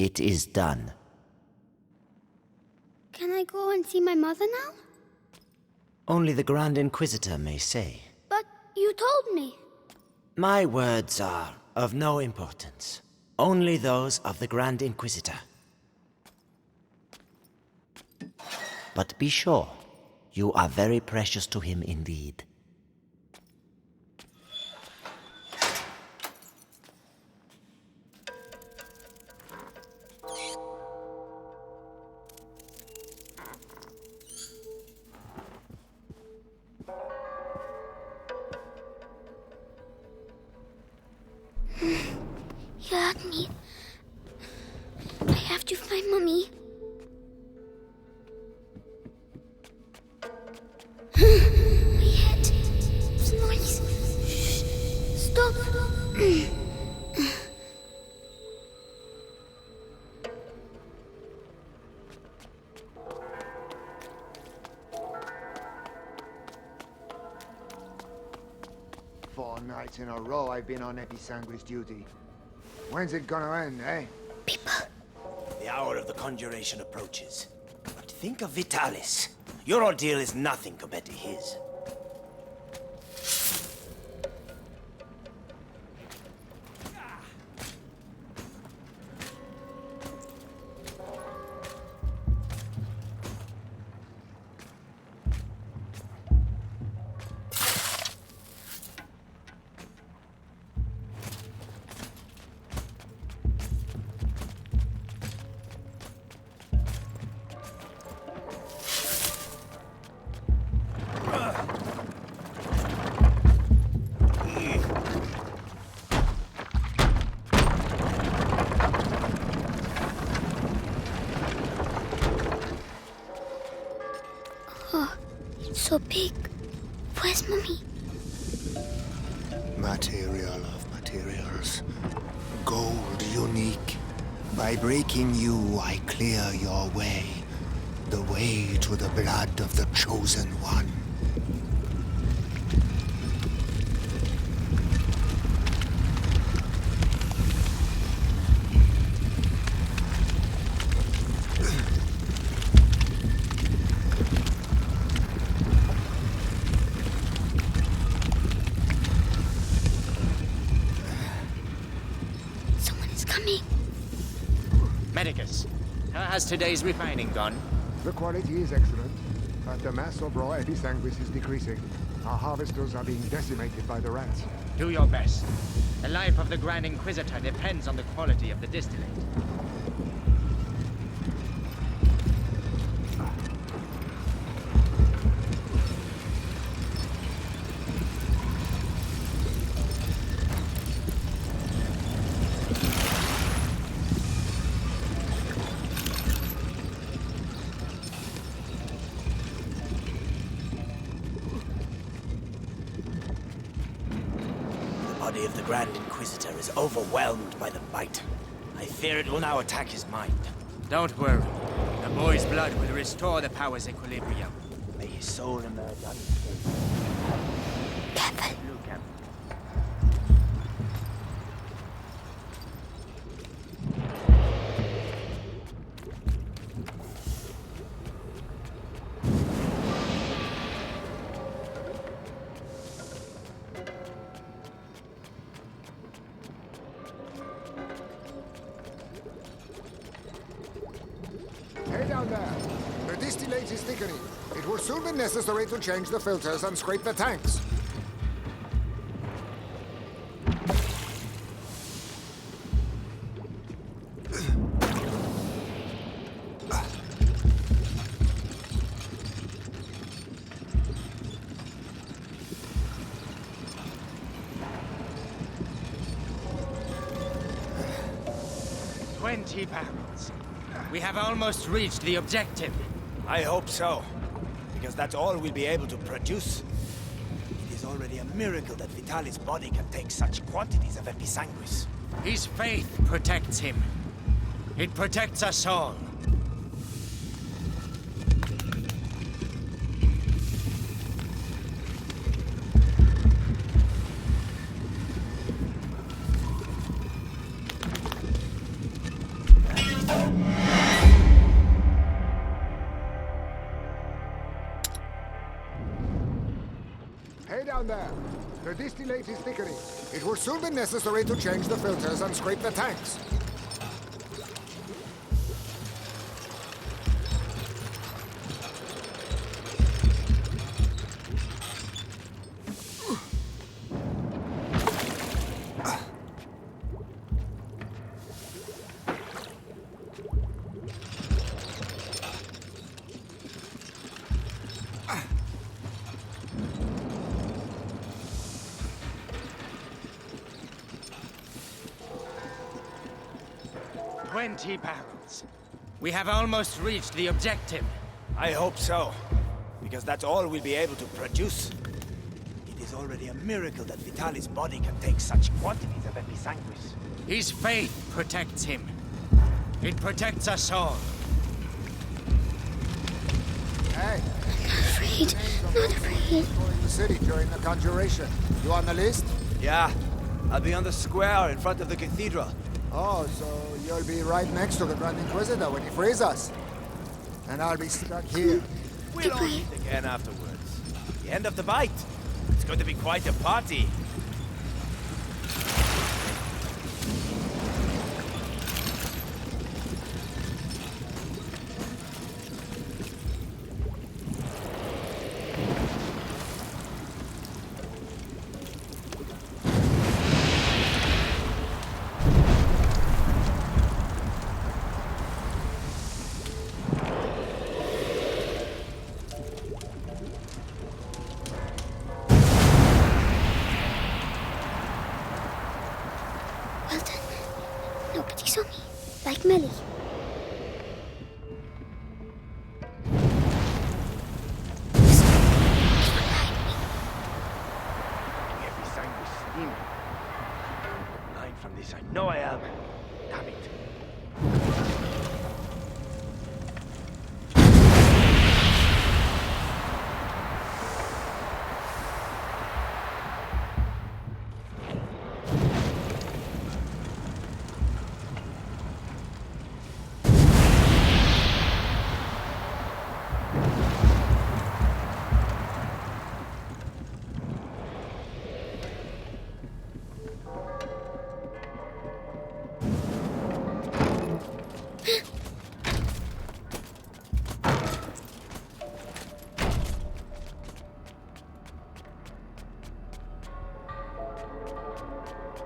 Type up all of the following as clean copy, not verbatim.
It is done. Can I go and see my mother now? Only the Grand Inquisitor may say. But you told me. My words are of no importance. Only those of the Grand Inquisitor. But be sure, you are very precious to him indeed. You hurt me. I have to find Mommy. My head. It's noise. Shh. Stop. Four nights in a row I've been on Episanguis duty. When's it gonna end, eh? People. The hour of the conjuration approaches. But think of Vitalis. Your ordeal is nothing compared to his. So big. Where's Mommy? Material of materials. Gold unique. By breaking you, I clear your way. The way to the blood of the Chosen One. Someone is coming. Medicus, how has today's refining gone? The quality is excellent, but the mass of raw episanguis is decreasing. Our harvesters are being decimated by the rats. Do your best. The life of the Grand Inquisitor depends on the quality of the distillate. The body of the Grand Inquisitor is overwhelmed by the bite. I fear it will now attack his mind. Don't worry. The boy's blood will restore the power's equilibrium. May his soul emerge unscathed. Careful. Hey down there! The distillate is thickening. It will soon be necessary to change the filters and scrape the tanks. £20. We have almost reached the objective. I hope so, because that's all we'll be able to produce. It is already a miracle that Vitalis' body can take such quantities of episanguis. His faith protects him. It protects us all. down there! The distillate is thickening. It will soon be necessary to change the filters and scrape the tanks. $20. We have almost reached the objective. I hope so, because that's all we'll be able to produce. It is already a miracle that Vitalis' body can take such quantities of episanguis. His faith protects him. It protects us all. Hey, Not afraid. Not afraid. touring the city during the conjuration. You on the list? Yeah, I'll be on the square in front of the cathedral. Oh, so you'll be right next to the Grand Inquisitor when he frees us. And I'll be stuck here. We'll all meet again afterwards. The end of the bite. It's going to be quite a party. Well done. Nobody saw me. Like Melly. Episanguis steaming. Blind from this, I know I am. Damn it.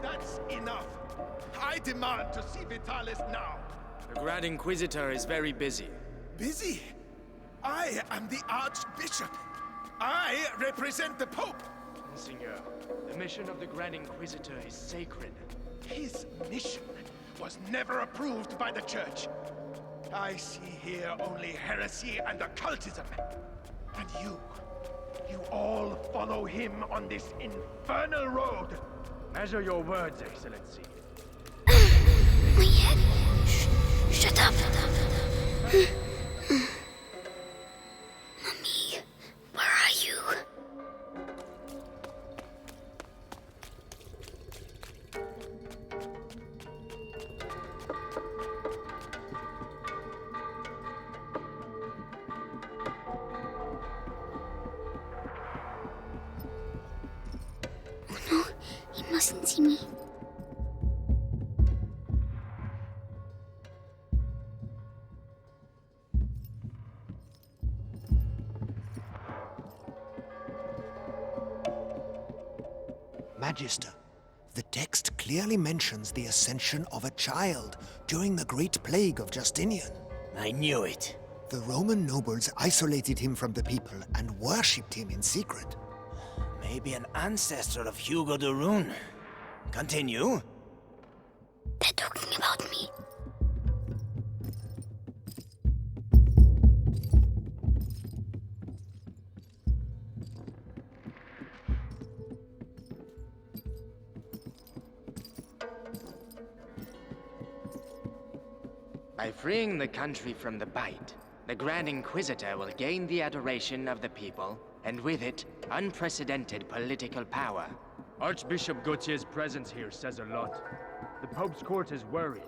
That's enough. I demand to see Vitalis now. The Grand Inquisitor is very busy. Busy? I am the Archbishop. I represent the Pope. Monseigneur, the mission of the Grand Inquisitor is sacred. His mission was never approved by the Church. I see here only heresy and occultism. And you all follow him on this infernal road. Measure your words, Excellency. My head. Shut up. Mommy, where are you? Oh no, he mustn't see me. Magister, the text clearly mentions the ascension of a child during the Great Plague of Justinian. I knew it. The Roman nobles isolated him from the people and worshipped him in secret. Maybe an ancestor of Hugo de Rune. Continue. They're talking about me. By freeing the country from the bite, the Grand Inquisitor will gain the adoration of the people, and with it, unprecedented political power. Archbishop Gautier's presence here says a lot. The Pope's court is worried.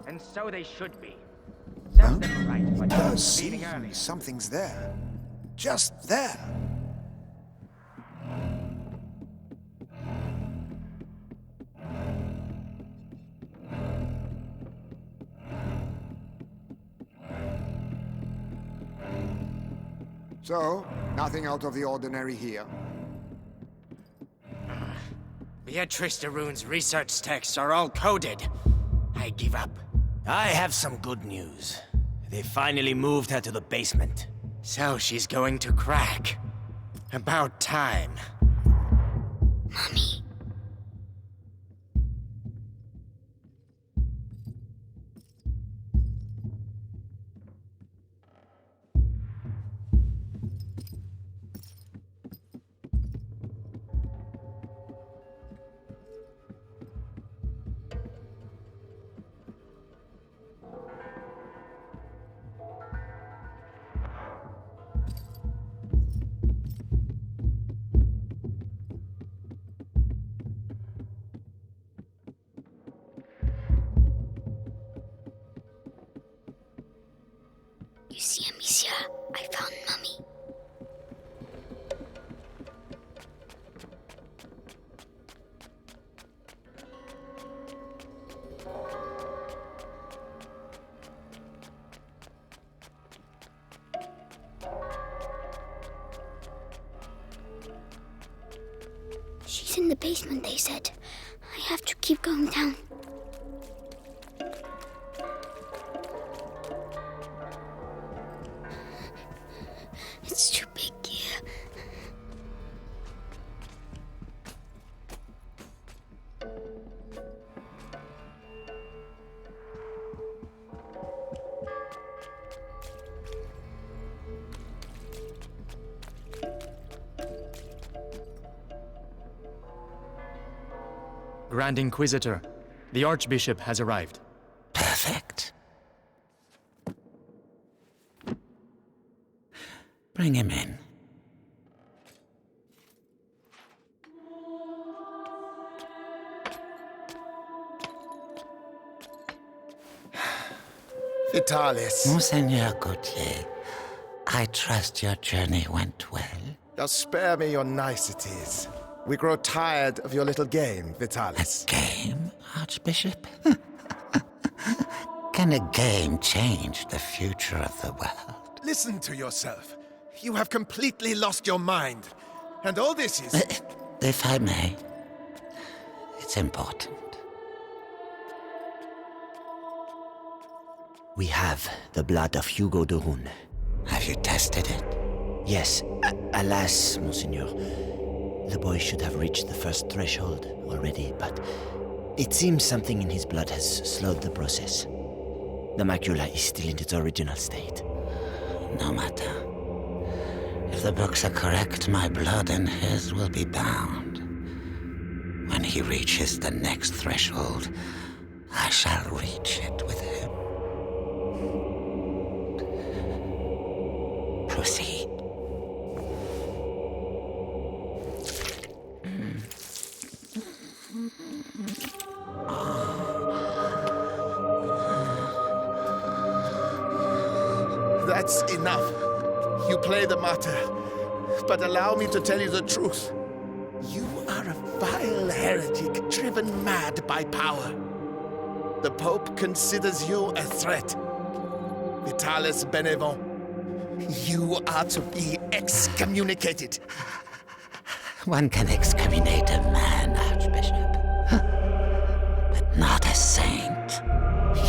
And so they should be. Serves them right, but Does not seem feeling early. something's there. Just there. So, nothing out of the ordinary here. Beatrice de Rune's research texts are all coded. I give up. I have some good news. They finally moved her to the basement. So she's going to crack. About time. Mommy. You see, Amicia, I found Mommy. She's in the basement, they said. I have to keep going down. It's too big here. Grand Inquisitor, the Archbishop has arrived. Perfect. Bring him in. Vitalis, Monseigneur Gautier, I trust your journey went well. Now spare me your niceties. We grow tired of your little game, Vitalis. A game, Archbishop? Can a game change the future of the world? Listen to yourself. You have completely lost your mind. And all this is... If I may, it's important. We have the blood of Hugo de Rune. Have you tested it? Yes, alas, Monseigneur. The boy should have reached the first threshold already, but it seems something in his blood has slowed the process. The macula is still in its original state. No matter. If the books are correct, my blood and his will be bound. When he reaches the next threshold, I shall reach it with him. Proceed. That's enough. You play the martyr. But allow me to tell you the truth. You are a vile heretic driven mad by power. The Pope considers you a threat. Vitalis Benevent, you are to be excommunicated. One can excommunicate a man, Archbishop, but not a saint.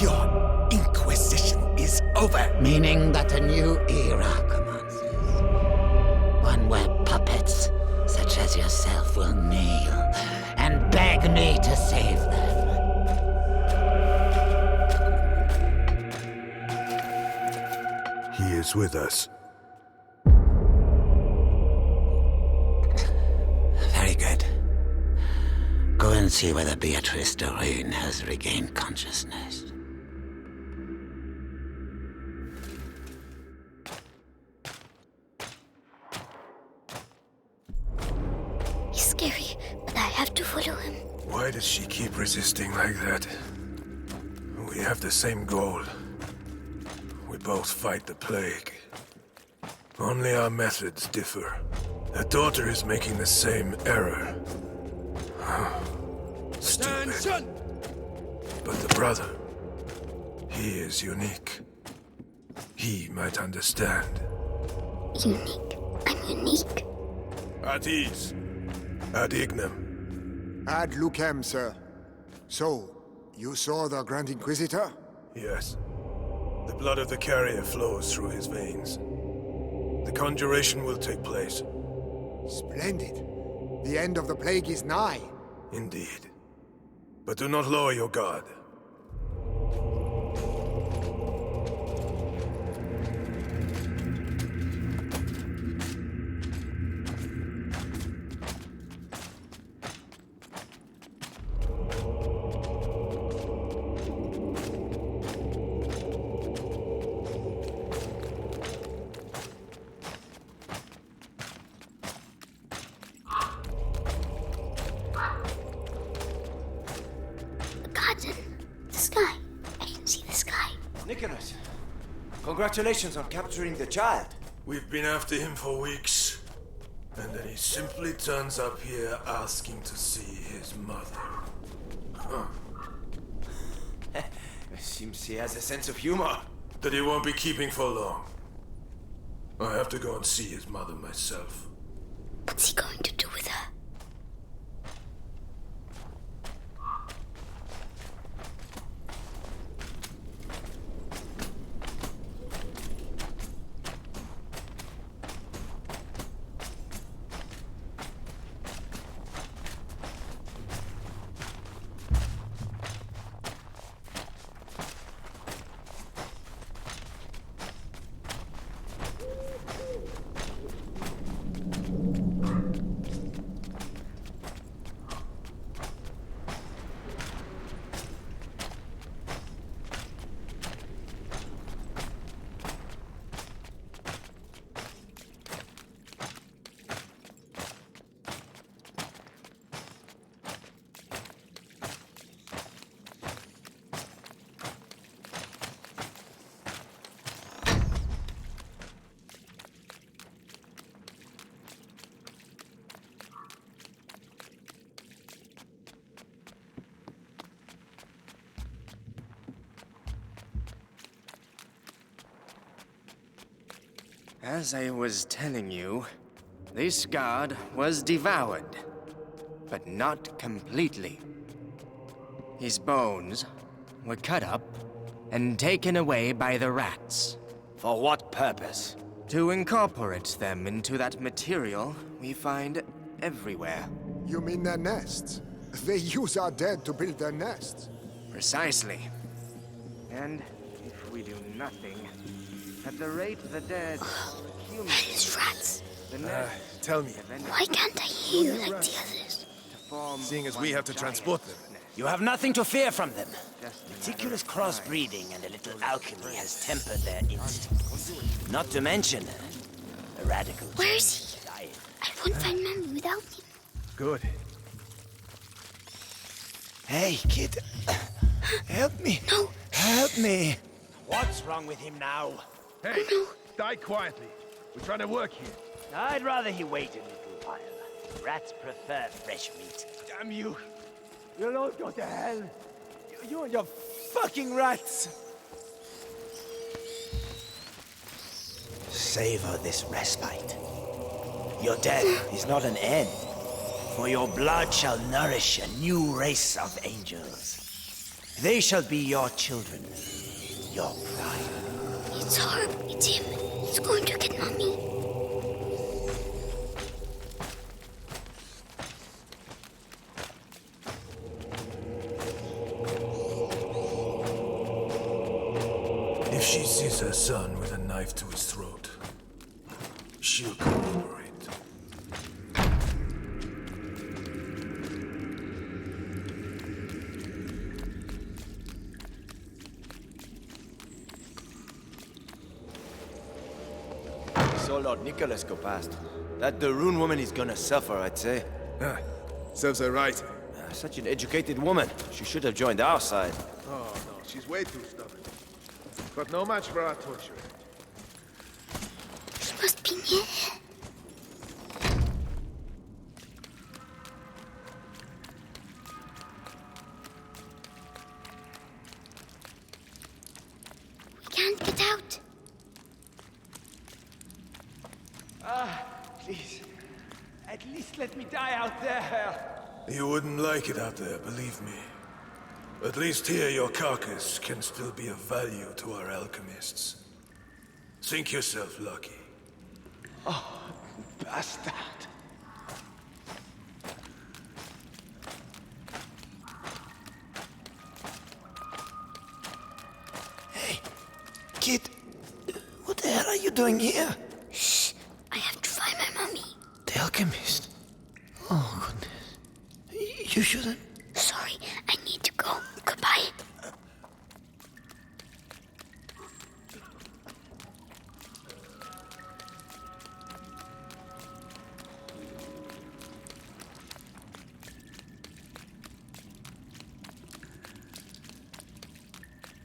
Your inquisition is over. Meaning that a new era commences. One where puppets such as yourself will kneel and beg me to save them. He is with us. Very good. Go and see whether Beatrice de Rune has regained consciousness. He's scary, but I have to follow him. Why does she keep resisting like that? We have the same goal. We both fight the plague. Only our methods differ. The daughter is making the same error. Stupid. But the brother, he is unique. He might understand. Unique. Unique? At ease. Ad ignem. Ad lucem, sir. So, you saw the Grand Inquisitor? Yes. The blood of the carrier flows through his veins. The conjuration will take place. Splendid. The end of the plague is nigh. Indeed. But do not lower your guard. The sky. I can see the sky. Nicholas, congratulations on capturing the child. We've been after him for weeks. And then he simply turns up here asking to see his mother. Huh. Seems he has a sense of humor. That he won't be keeping for long. I have to go and see his mother myself. What's he going to do with her? As I was telling you, this guard was devoured, but not completely. His bones were cut up and taken away by the rats. For what purpose? To incorporate them into that material we find everywhere. You mean their nests? They use our dead to build their nests. Precisely. And if we do nothing, at the rate the dead accumulate, That is rats. the nest Tell me, Why can't I hear you like the others? to form seeing as we one have to giant transport them. nest. You have nothing to fear from them. Just a Meticulous matter of time. crossbreeding and a little alchemy has tempered their instincts. Not to mention a radical Where is he? diet. I won't find Mommy without him. Good. Hey, kid. Help me. No. Help me. What's wrong with him now? Hey, die quietly. We're trying to work here. I'd rather he waited a little while. Rats prefer fresh meat. Damn you. You'll all go to hell. You and your fucking rats. Savor this respite. Your death is not an end, for your blood shall nourish a new race of angels. They shall be your children, your pride. It's Harp. It's him. He's going to get Mommy. If she sees her son with a knife to his throat, she'll cooperate. Saw Lord Nicholas go past. That the Rune woman is gonna suffer, I'd say. Ah, serves her right. Such an educated woman. She should have joined our side. Oh, no, she's way too stubborn. But no match for our torture. He must be near here. We can't get out. Just let me die out there. You wouldn't like it out there, believe me. At least here your carcass can still be of value to our alchemists. Think yourself lucky. Oh, bastard. Hey, kid. What the hell are you doing here? Shh. I have to find my mommy. The alchemist? Oh, goodness. You shouldn't. Sorry, I need to go. Goodbye.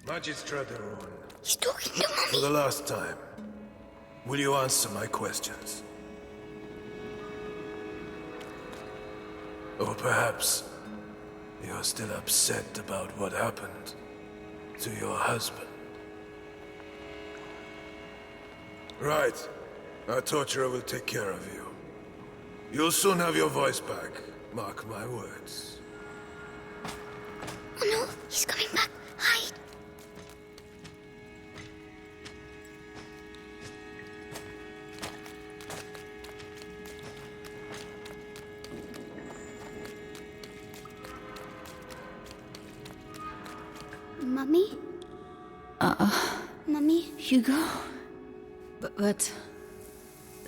Magistrate Ruin. He's talking to For mommy. the last time, will you answer my questions? Or perhaps you're still upset about what happened to your husband. Right. Our torturer will take care of you. You'll soon have your voice back. Mark my words. Oh no, he's coming back. Hide. Mummy? Mummy? Hugo? But...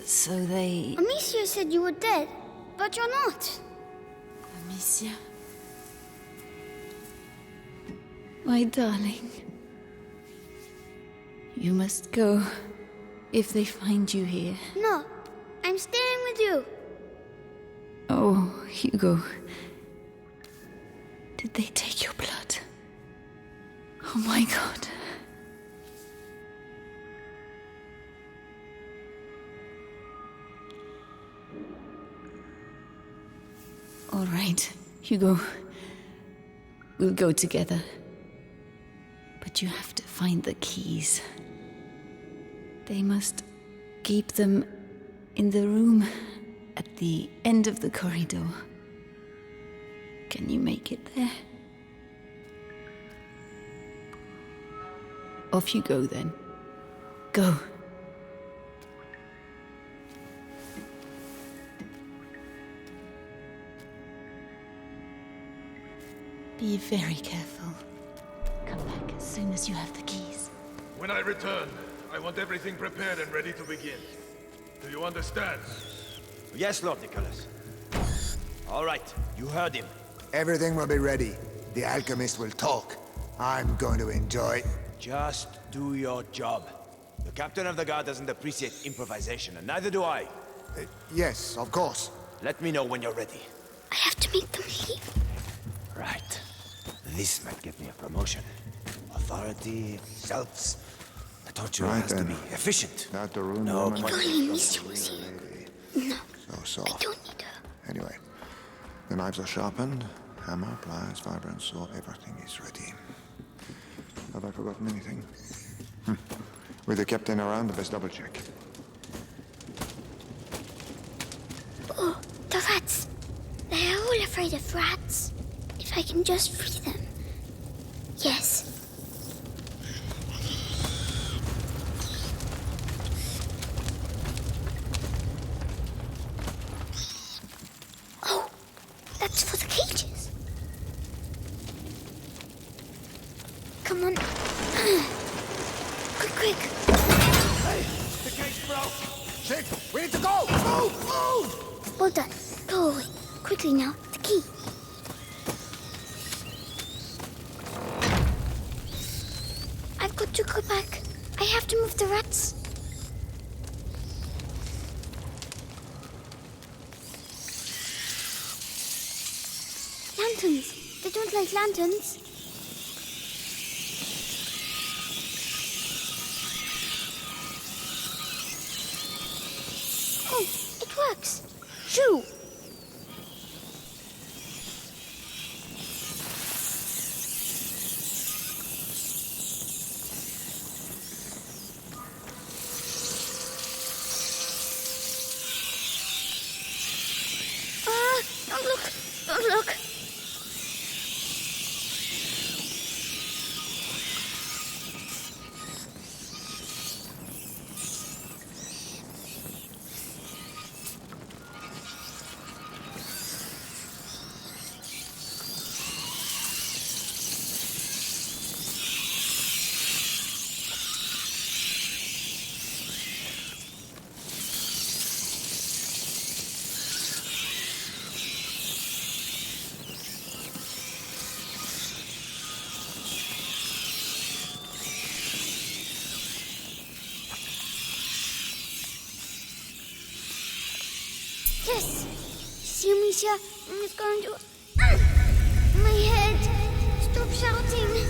So they... Amicia said you were dead, but you're not. Amicia? My darling. You must go if they find you here. No, I'm staying with you. Oh, Hugo. Did they take your blood? Oh my God. All right, Hugo. We'll go together. But you have to find the keys. They must keep them in the room at the end of the corridor. Can you make it there? Off you go then. Go. Be very careful. Come back as soon as you have the keys. When I return, I want everything prepared and ready to begin. Do you understand? Yes, Lord Nicholas. All right, you heard him. Everything will be ready. The alchemist will talk. I'm going to enjoy. Just do your job. The captain of the guard doesn't appreciate improvisation, and neither do I. Yes, of course. Let me know when you're ready. I have to make them leave. Right. This might give me a promotion. Authority, results. The torture Right has to then. be efficient. Not the room. No, woman. If only Amicia was here. No, So I soft. don't need her. Anyway, the knives are sharpened. Hammer, pliers, fiber, and saw. Everything is ready. Have I forgotten anything? With the captain around, the best double check. Oh, the rats. They're all afraid of rats. If I can just free them. Yes. Oh, that's for the cages. Come on. Quick. Hey, the cage broke. Shit, we need to go! Move! Well done. Go away. Quickly now. The key. I've got to go back. I have to move the rats. Lanterns. They don't like lanterns. Oh, it works. Shoo! Yes. See, Amicia? It's going to... My head. Stop shouting.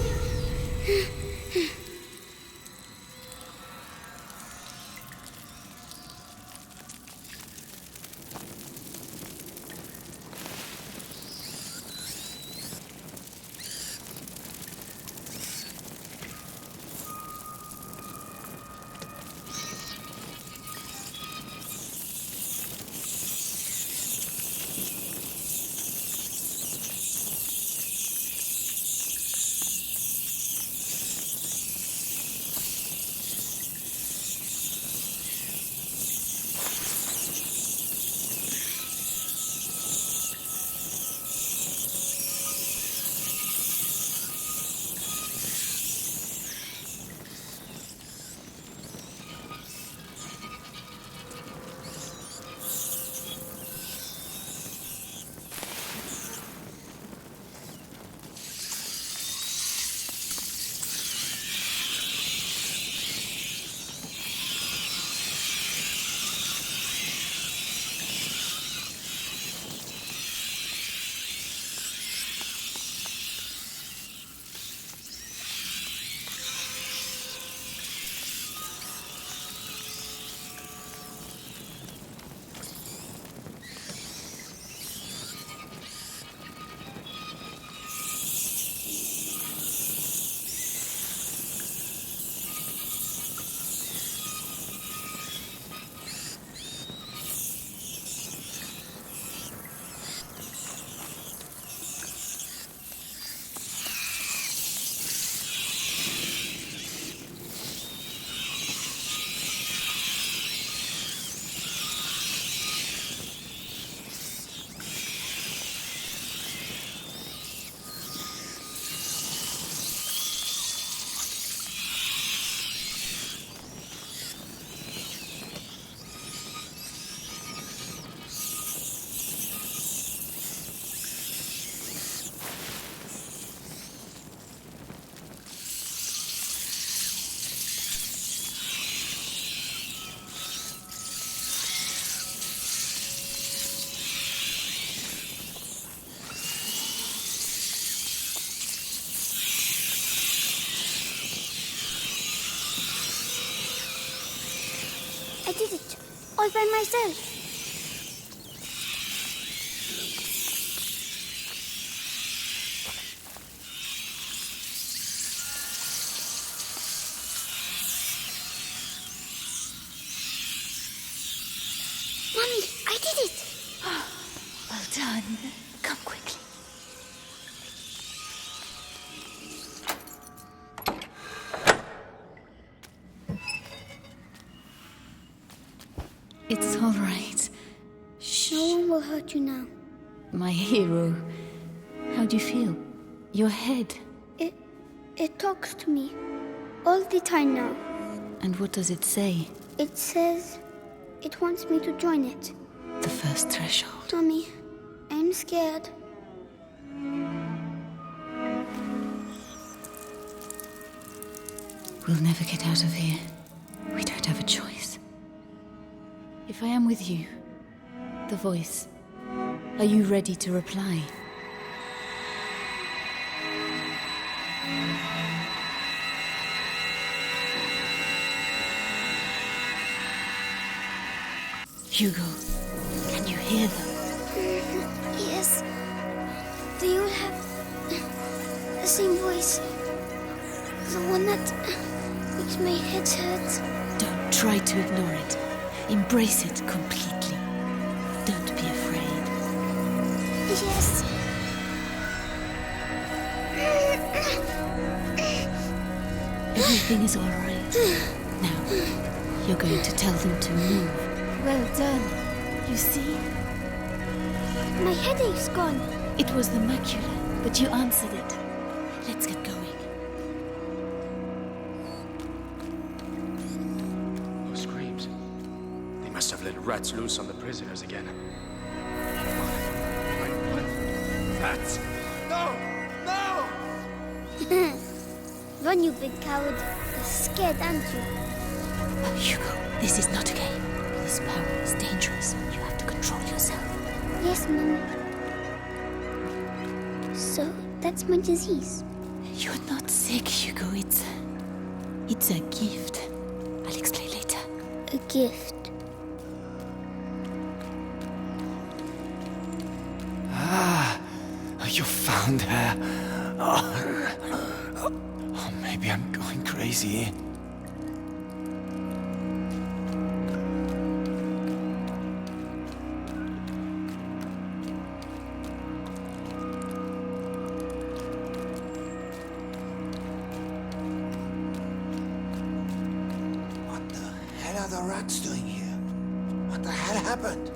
I did it, all by myself. Mommy, I did it! Well done. Come quickly. It's all right. Shh. No one will hurt you now. My hero. How do you feel? Your head. It talks to me. All the time now. And what does it say? It says it wants me to join it. The first threshold. Mommy, I'm scared. We'll never get out of here. We don't have a choice. If I am with you, the voice, are you ready to reply? Hugo, can you hear them? Yes. They all have the same voice. The one that makes my head hurt. Don't try to ignore it. Embrace it completely. Don't be afraid. Yes. Everything is all right. Now, you're going to tell them to move. Well done. You see? My headache's gone. It was the macula, but you answered it. Let's get going. Those screams. They must have let rats loose on the prisoners again. Rats! No! No! Run, you big coward. You're scared, aren't you? Hugo, this is not a game. This power is dangerous. You have to to control yourself. Yes, Mommy. So, that's my disease. You're not sick, Hugo. It's a gift. I'll explain later. A gift. You found her. Oh, maybe I'm going crazy. What the hell are the rats doing here? What the hell happened?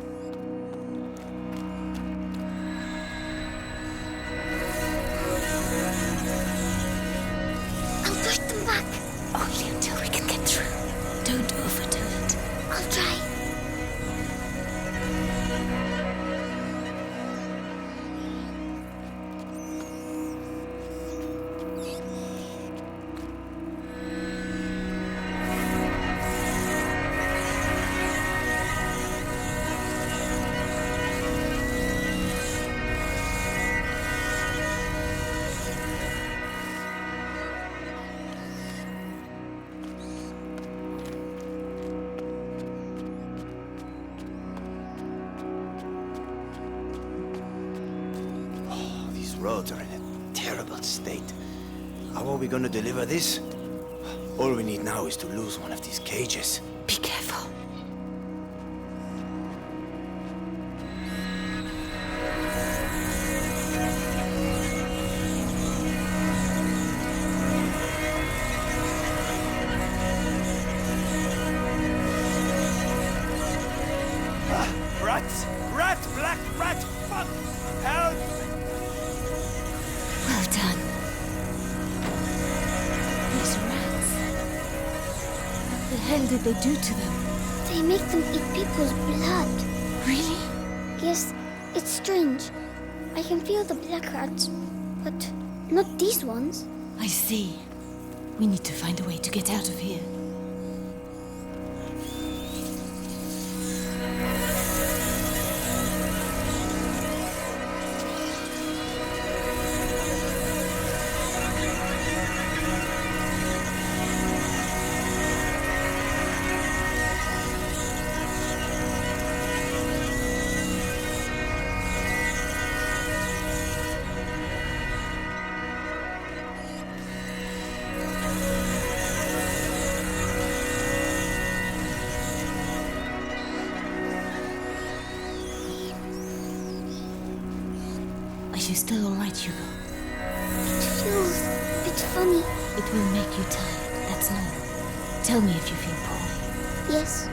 I'll push them back. Only until we can get through. Don't overdo it. I'll try. These roads are in a terrible state. How are we going to deliver this? All we need now is to lose one of these cages. Be careful. Rats! Rat! Black rat! Fuck! Help! Well done. These rats. What the hell did they do to them? They make them eat people's blood. Really? Yes, it's strange. I can feel the black rats, but not these ones. I see. We need to find a way to get out of here. Are you still alright, Hugo? It feels a bit funny. It will make you tired. That's normal. Tell me if you feel poorly. Yes.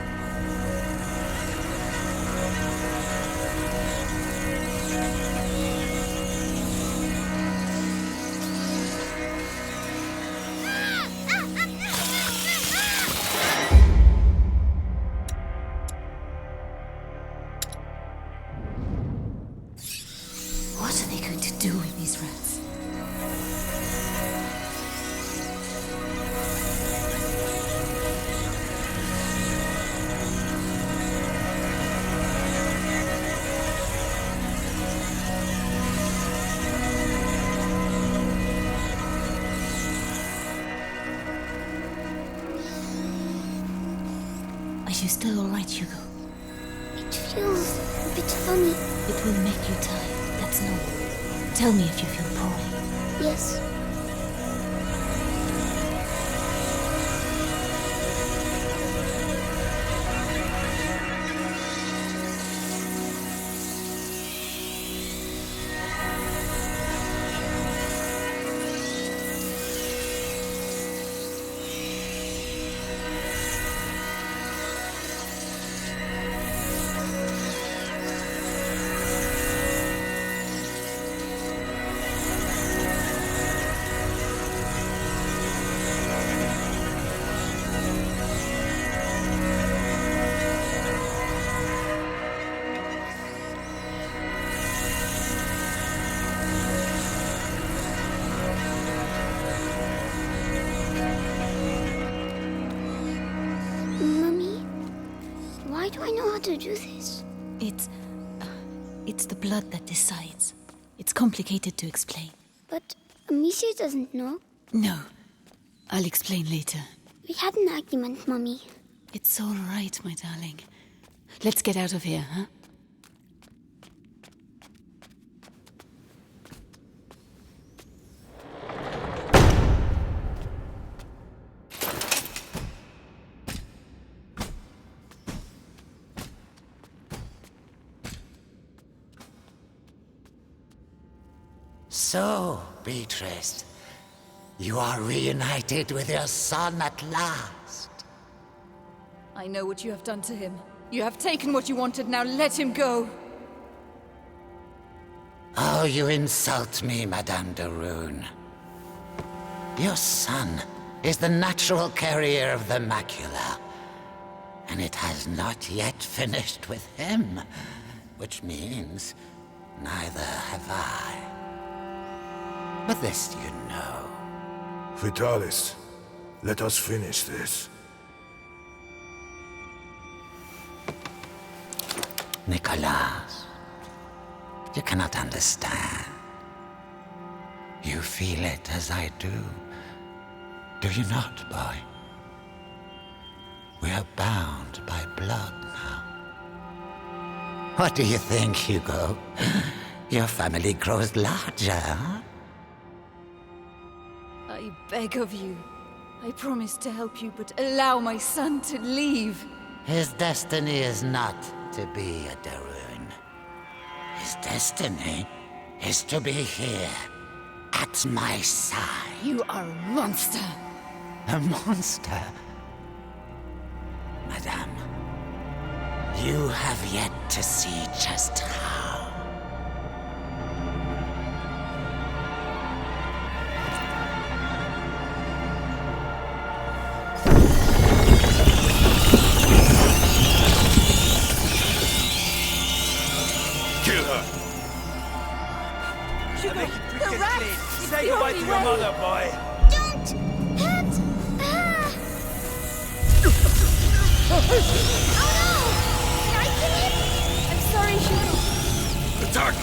What are they going to do with these rats? Are you still alright, Hugo? It feels a bit funny. It will make you tired. That's normal. Tell me if you feel poorly. Yes. Why do I know how to do this? It's the blood that decides. It's complicated to explain. But Amicia doesn't know. No. I'll explain later. We had an argument, Mummy. It's all right, my darling. Let's get out of here, huh? So, Beatrice, you are reunited with your son at last. I know what you have done to him. You have taken what you wanted, now let him go. Oh, you insult me, Madame de Rune. Your son is the natural carrier of the macula, and it has not yet finished with him, which means neither have I. But this you know. Vitalis, let us finish this. Nicholas, you cannot understand. You feel it as I do. Do you not, boy? We are bound by blood now. What do you think, Hugo? Your family grows larger, huh? I beg of you. I promise to help you, but allow my son to leave. His destiny is not to be a de Rune. His destiny is to be here, at my side. You are a monster. A monster? Madame, you have yet to see just how. Kill her! Make it quick and clean. Say goodbye to your mother, boy. Don't hurt her! Oh no! Did I kill him? I'm sorry, Hugo. Attack!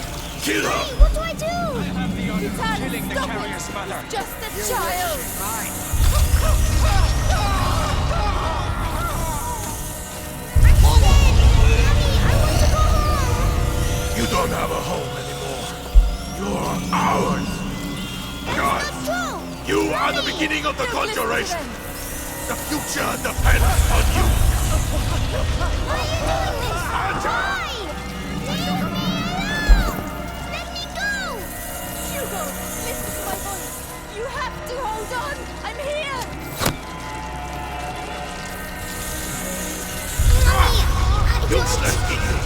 Kill her! Hey, what do I do? I have the honor of Vitalis, killing the stop carrier's it. mother. He's just a child. I'm dead! Mommy, I want to go home! You don't have a home anymore. You're ours. God, That's true! you are the beginning of the Don't listen to conjuration. them. The future depends on you. Why are you doing this? Why? Leave me alone! Let me go! Hugo, listen to my voice. You have to hold on. I'm here. Mommy, I Useless idiot. don't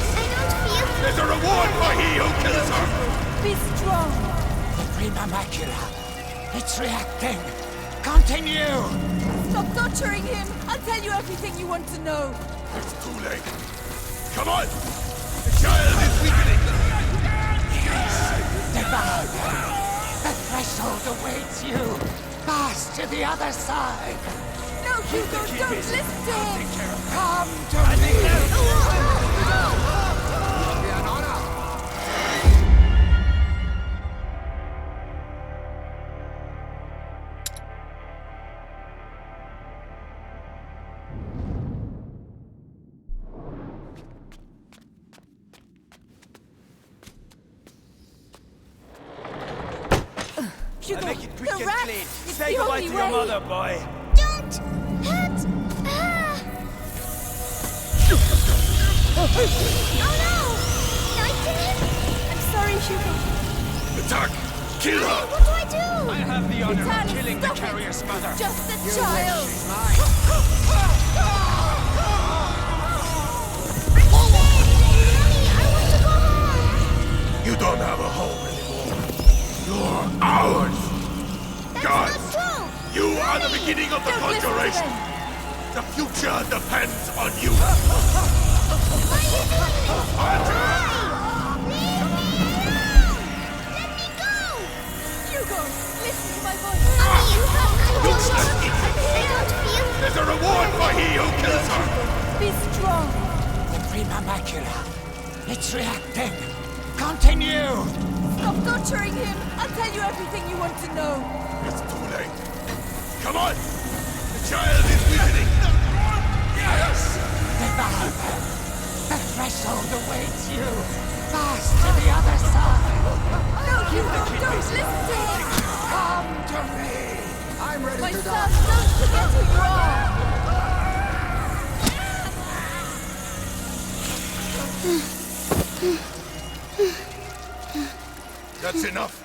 feel... There's a reward for he who kills her. Be strong. Prima macula. It's reacting. Continue. Stop torturing him. I'll tell you everything you want to know. It's too late. Come on. The child is weakening. Devoured. The threshold awaits you. Pass to the other side. No, Hugo, don't listen to him. Come to me. Hugo, Make it quick the and rat. clean. It's Say the goodbye only to your way. mother, boy. Don't hurt her! Oh no! Did I kill him? I'm sorry, Hugo. Attack. Kill her. What do I do? I have the honor of Vitalis, killing the stop it. carrier's mother. He's just a child. Mommy, I want to go home! You don't have a home anymore. You're ours. God, That's not true! you are the beginning of the Don't listen to conjuration. them. The future depends on you. Why are you doing this? Why? Leave me alone! Let me go! Hugo, listen to my voice. Useless idiot. I don't feel... There's a reward for he who kills her. Be strong. Prima macula. It's reacting. Continue! Stop torturing him! I'll tell you everything you want to know. It's too late. Come on! The child is weakening! Yes! Devour them! The threshold awaits you! Fast to the other side! No, Hugo, don't listen to him! Come to me! I'm ready My to son, die. don't forget who you are! That's enough.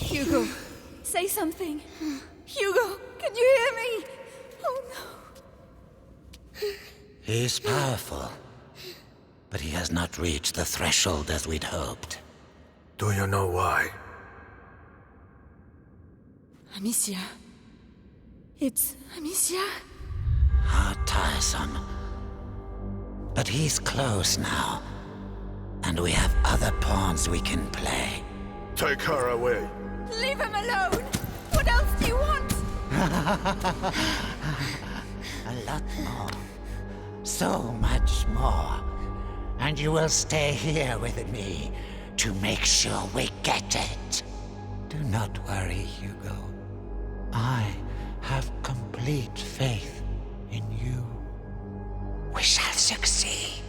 Hugo, say something. Hugo, can you hear me? Oh no. He's powerful, but he has not reached the threshold as we'd hoped. Do you know why? Amicia. It's Amicia. How tiresome. But he's close now, and we have other pawns we can play. Take her away. Leave him alone! What else do you want? A lot more. So much more. And you will stay here with me to make sure we get it. Do not worry, Hugo. I have complete faith in you. We shall succeed.